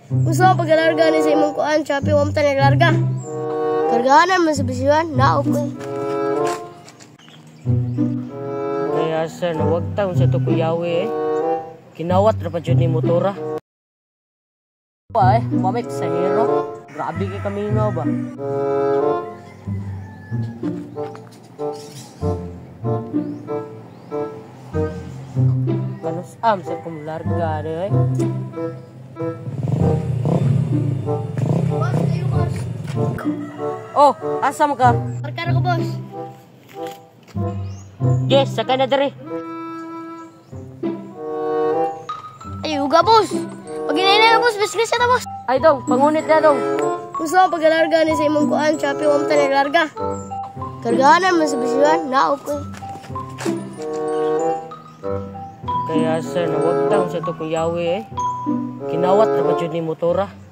Gusto ko pag-alarga ni sa imong kuan, Shopee, wam ta naglarga. Kargahanan man sa bisiwan, naok ko. Kaya sir, huwag taon sa to kuyawi eh. Kinawat na pa dyan ni motora. Pa mamit sa hero. Grabe kay kamino ba? Kanus sa kumularga eh. Boss, tayo boss. Oh, asam ka? Markara ko, boss. Yes, saka na dere. Ay, uga, boss. Pag inainay na, boss, biskris na, boss. Ay dong, pangunit na dong. Gusto ko pag-alarga ni sa imong kuan, Shopee, wam ta naglarga. Kargahanan man sa bisiwan, naok ko. Kaya sir, huwag taon sa to kuyawi eh. Kinawat na pa dyan ni motora.